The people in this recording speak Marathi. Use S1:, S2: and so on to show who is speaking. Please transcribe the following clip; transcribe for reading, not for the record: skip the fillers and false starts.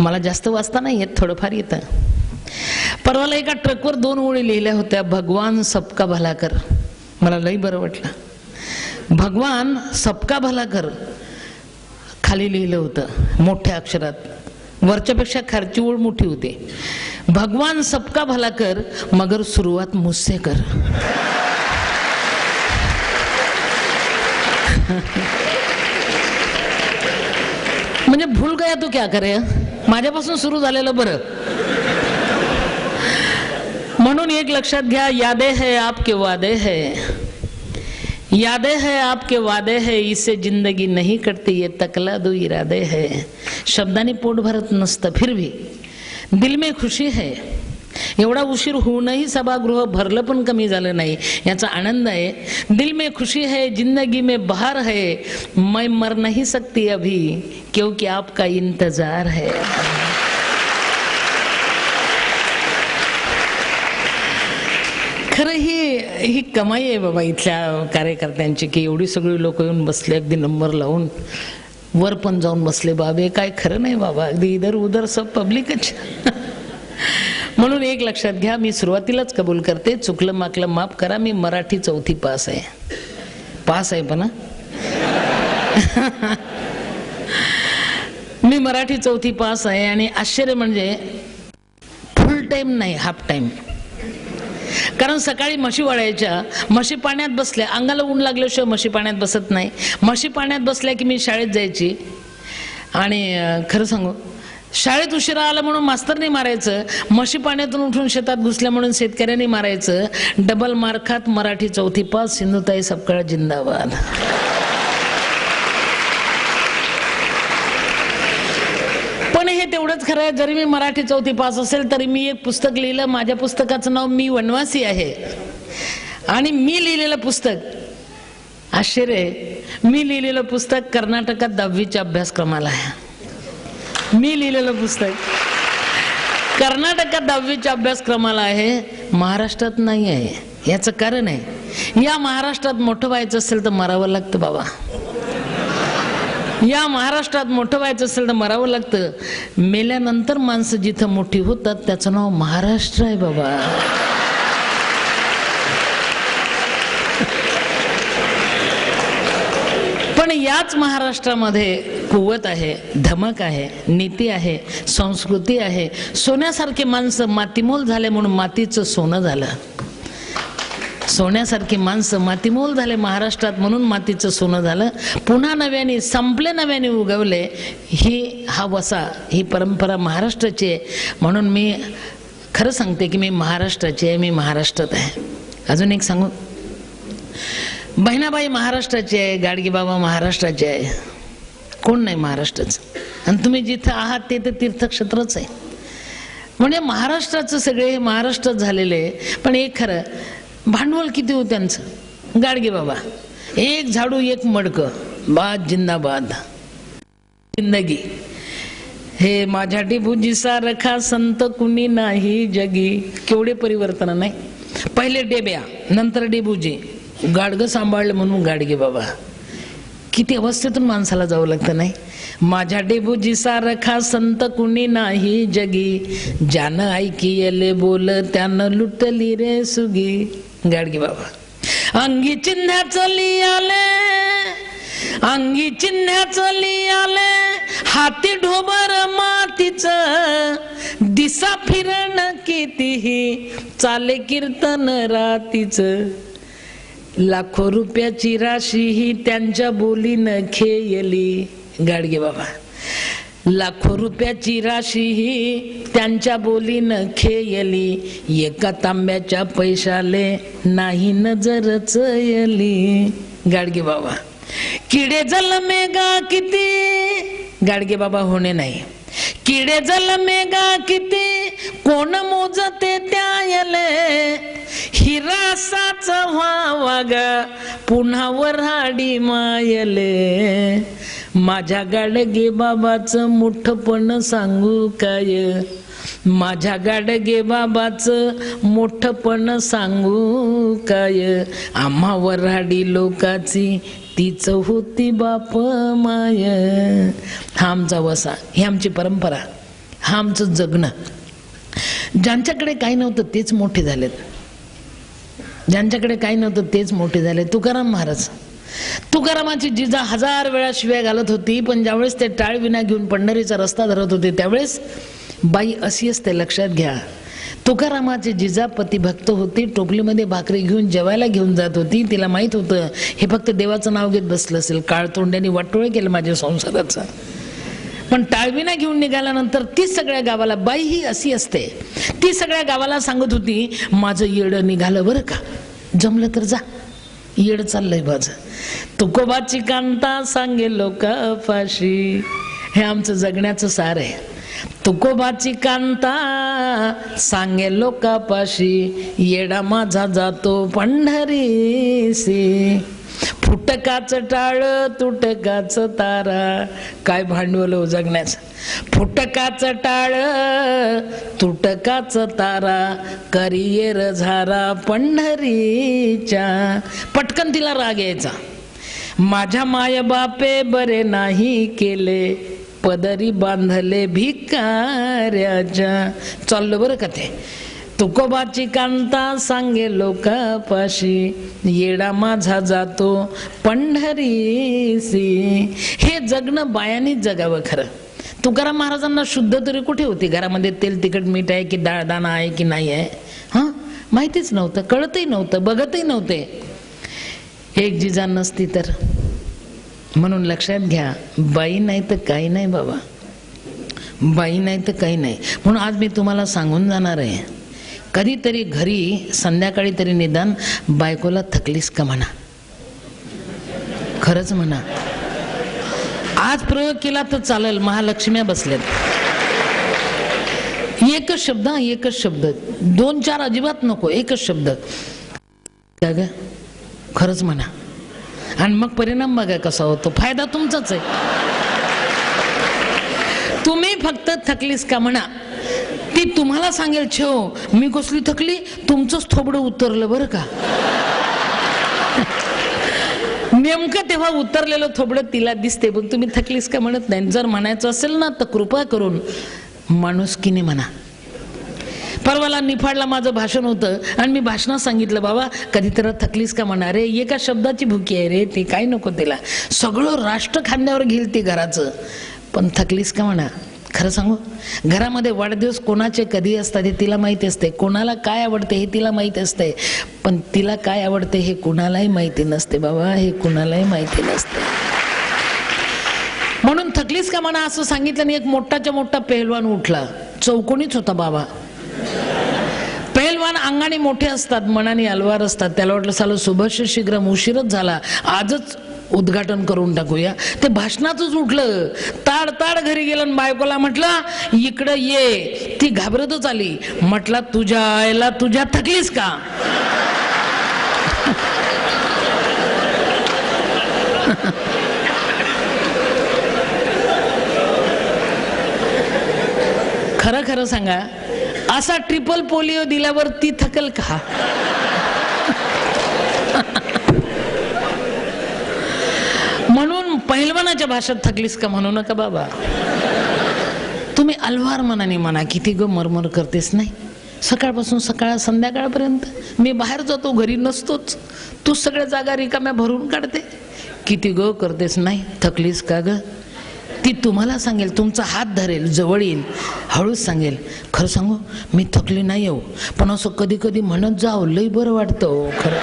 S1: मला जास्त वाचता नाही येत, थोडंफार येतं. परवाला एका ट्रकवर 2 ओळी लिहिल्या होत्या, भगवान सबका भला कर. मला लई बरं वाटलं. भगवान सबका भला कर खाली लिहिलं होतं मोठ्या अक्षरात, वरच्यापेक्षा खालची ओळ मोठी होती. भगवान सबका भला कर मगर सुरुवात मुझसे कर. म्हणजे भूल गया तो क्या करे, माझ्यापासून सुरू झालेलं बरं. म्हणून एक लक्षात घ्या, यादे है आपके वादे है, यादें है आपके वादे है, इससे जिंदगी नहीं कटती, ये तकला दो इरादे है. शब्दांनी पोट भरत नसतं, फिर भी दिल में खुशी है. एवढा उशीर होऊनही सभागृह भरलं पण कमी झालं नाही, याचा आनंद आहे. दिल में खुशी है, जिंदगी में बहार है, मैं मर नहीं सकती अभी क्योंकि आपका इंतजार है. खरं ही कमाई आहे बाबा इथल्या कार्यकर्त्यांची, की एवढी सगळी लोक येऊन बसले, अगदी नंबर लावून वर पण जाऊन बसले. बाबे काय खरं नाही बाबा, अगदी इधर उधर सब पब्लिकच. म्हणून एक लक्षात घ्या, मी सुरुवातीलाच कबूल करते, चुकलं माकलं माफ करा, मी मराठी 4थी पास आहे. पास आहे पण मी मराठी 4थी पास आहे. आणि आश्चर्य म्हणजे फुल टाइम नाही, हाफ टाइम. कारण सकाळी म्हशी वळायच्या, म्हशी पाण्यात बसल्या, अंगाला ऊन लागल्याशिवाय म्हशी पाण्यात बसत नाही. म्हशी पाण्यात बसल्या की मी शाळेत जायची. आणि खरं सांगू, शाळेत उशिरा आला म्हणून मास्तरनी मारायचं, म्हशी पाण्यातून उठून शेतात घुसल्या म्हणून शेतकऱ्यांनी मारायचं. डबल मार खात मराठी 4थी पास, सिंधुताई सपकाळ जिंदाबाद. पण हे तेवढंच खरं आहे, जरी मी मराठी 4थी पास असेल तरी मी एक पुस्तक लिहिलं. माझ्या पुस्तकाचं नाव मी वनवासी आहे. आणि मी लिहिलेलं पुस्तक आश्चर्य, मी लिहिलेलं पुस्तक कर्नाटकात 10वीच्या अभ्यासक्रमाला आहे. मी लिहिलेलं पुस्तक कर्नाटकात 10वीच्या अभ्यासक्रमाला आहे, महाराष्ट्रात नाही आहे. याचं कारण आहे, या महाराष्ट्रात मोठं व्हायचं असेल तर मरावं लागतं बाबा. या महाराष्ट्रात मोठं व्हायचं असेल तर मरावं लागतं. मेल्यानंतर माणसं जिथं मोठी होतात त्याचं नाव महाराष्ट्र आहे बाबा. पण याच महाराष्ट्रामध्ये कुवत आहे, धमक आहे, नीती आहे, संस्कृती आहे. सोन्यासारखी माणसं मातीमोल झाले म्हणून मातीचं सोनं झालं. सोन्यासारखी माणसं मातीमोल झाले महाराष्ट्रात म्हणून मातीचं सोनं झालं. पुन्हा नव्याने संपले, नव्याने उगवले. हा वसा, ही परंपरा महाराष्ट्राची आहे. म्हणून मी खरं सांगते की मी महाराष्ट्राची आहे, मी महाराष्ट्रात आहे. अजून एक सांगू, बहिणाबाई महाराष्ट्राची आहे, गाडगे बाबा महाराष्ट्राचे आहे, कोण नाही महाराष्ट्राचं. आणि तुम्ही जिथं आहात ते तर तीर्थक्षेत्रच आहे. म्हणजे महाराष्ट्राचं सगळे हे महाराष्ट्रात झालेले आहे. पण एक खरं, भांडवल किती होतं त्यांचं. गाडगे बाबा, एक झाडू एक मडकं, बाद जिंदाबाद. जिंदगी हे माझ्या डेबूजीसा रखा संत कुणी नाही जगी. केवढे परिवर्तन नाही. पहिले डेब्या, नंतर डेबूजी, गाडगं सांभाळलं म्हणून गाडगे बाबा. किती अवस्थेतून माणसाला जावं लागतं नाही. माझ्या डेबूजीसा रखा संत कुणी नाही जगी, ज्यानं ऐकियले बोल त्यानं लुटली रे सुगी. गाडगे बाबा. अंगी चिन्ह्याचं लियाले, अंगी चिन्ह्याचं लियाले, हाती ढोबर मातीचं, दिसा फिरण कितीही चाले कीर्तन रातीचं. लाखो रुपयाची राशी ही त्यांच्या बोलीनं खेळली. गाडगे बाबा. लाखो रुपयाची राशी ही त्यांच्या बोलीनं खेळली, एका तांब्याच्या पैशाले नाही नजरच येली. गाडगे बाबा. किडे जलमेगा किती, गाडगे बाबा होणे नाही. किडे जलमेगा किती, कोण मोजते त्यायले, हिरासाच व्हावा ग पुन्हा वऱ्हाडी मायले. माझ्या गाडगे बाबाचं मोठपण सांगू काय, माझ्या गाडगे बाबाचं मोठपण सांगू काय. आम्हा वऱ्हाडी लोकाची तीच होती बाप माय. हा आमचा वसा, ही आमची परंपरा. हा आमचं जगणं. ज्यांच्याकडे काही नव्हतं तेच मोठे झालेत, ज्यांच्याकडे काही नव्हतं तेच मोठे झाले. तुकाराम महाराज, तुकारामाची जिजा 1000 वेळा शिव्या घालत होती, पण ज्यावेळेस ते टाळविना घेऊन पंढरीचा रस्ता धरत होते त्यावेळेस बाई अशी असते, लक्षात घ्या. तुकारामाची जिजा पतिभक्त होती, टोपलीमध्ये भाकरी घेऊन जेवायला घेऊन जात होती. तिला माहित होतं हे फक्त देवाचं नाव घेत बसलं असेल, काळतोंड्याने वाटोळे केलं माझ्या संसाराचं. पण टाळविना घेऊन निघाल्यानंतर ती सगळ्या गावाला, बाई ही अशी असते, ती सगळ्या गावाला सांगत होती माझं येडं निघालं बरं का, जमलं तर जा, येड चाललंय माझं. तुकोबाची कांता सांगे लोकापाशी, हे आमचं जगण्याचं सार आहे. तुकोबाची कांता सांगे लोकापाशी, येडा माझा जातो पंढरीसी. फुटकाचं टाळ तुटकाचं तारा, काय भांडवल हो जगण्याचं. फुटकाचं टाळ तुटकाचं तारा, करियर झारा पंढरीच्या. पटकन तिला राग यायचा, माझ्या माय बापे बरे नाही केले, पदरी बांधले भिकाऱ्याच्या. चाललं बरं का ते. तुकोबाची कांता सांगे लोकापाशी, येडा माझा जातो पंढरीसी. हे जगणं बायानीच जगावं खरं. तुकाराम महाराजांना शुद्ध तरी कुठे होती, घरामध्ये तेल तिखट मीठ आहे की डाळ दाणा आहे की नाही आहे, हा माहितीच नव्हतं, कळतही नव्हतं, बघतही नव्हते. एक जिजा नसती तर. म्हणून लक्षात घ्या, बाई नाही तर काही नाही बाबा, बाई नाही तर काही नाही. म्हणून आज मी तुम्हाला सांगून जाणार आहे, कधीतरी घरी संध्याकाळी तरी निदान बायकोला थकलीस का म्हणा, खरंच म्हणा. आज प्रयोग केला तर चालेल, महालक्ष्म्या बसल्यात. एकच शब्द, एकच शब्द, 2-4 अजिबात नको, एकच शब्द, काय ग खरंच म्हणा. आणि मग परिणाम बघा कसा होतो, फायदा तुमचाच आहे. तुम्ही फक्त थकलीस का म्हणा, ती तुम्हाला सांगेल छो मी कसली थकली, तुमचंच थोबडं उतरलं बरं का. नेमकं तेव्हा उतरलेलं थोबडं तिला दिसते, पण तुम्ही थकलीस का म्हणत नाही. जर म्हणायचं असेल ना तर कृपा करून माणुसकीने म्हणा. परवाला निफाडला माझं भाषण होतं आणि मी भाषणात सांगितलं, बाबा कधीतरी थकलीस का म्हणा रे, एका शब्दाची भुकी आहे रे, ती काय नको तिला, सगळं राष्ट्र खांद्यावर घेईल ती घराचं, पण थकलीस का म्हणा. खरं सांगू, घरामध्ये वाढदिवस कोणाचे कधी असतात हे तिला माहिती असते, कोणाला काय आवडते हे तिला माहिती असते, पण तिला काय आवडते हे कुणालाही माहिती नसते बाबा, हे कुणालाही माहिती नसते. म्हणून थकलीस का म्हणा असं सांगितलं आणि एक मोठाच्या मोठा पेहलवान उठला, चौकोनीच होता बाबा. पेहलवान अंगाने मोठे असतात, मनाने अलवार असतात. त्याला वाटलं साला शुभश शीघ्रम, उशीरच झाला, आजच उद्घाटन करून टाकूया. ते भाषणातच उठलं, ताड ताड घरी गेलं आणि बायकोला म्हटलं इकडं ये. ती घाबरतच आली. म्हटलं तुझ्या आईला तुझ्या थकलीस का. खरं खरं सांगा, असा ट्रिपल पोलिओ दिल्यावर ती थकल का. म्हणून पहिलवानाच्या भाषेत थकलीस का म्हणू नका बाबा. तुम्ही अलवार मनाने म्हणा, किती ग मरमर करतेस नाही, सकाळपासून संध्याकाळपर्यंत मी बाहेर जातो, घरी नसतोच, तू सगळ्या जागा रिकाम्या भरून काढते, किती ग करतेस नाही, थकलीस का ग. ती तुम्हाला सांगेल, तुमचा हात धरेल, जवळ येईल, हळूच सांगेल, खरं सांगू मी थकली नाही हो, पण असं कधी कधी म्हणत जाऊ, लई बरं वाटतं हो खरं.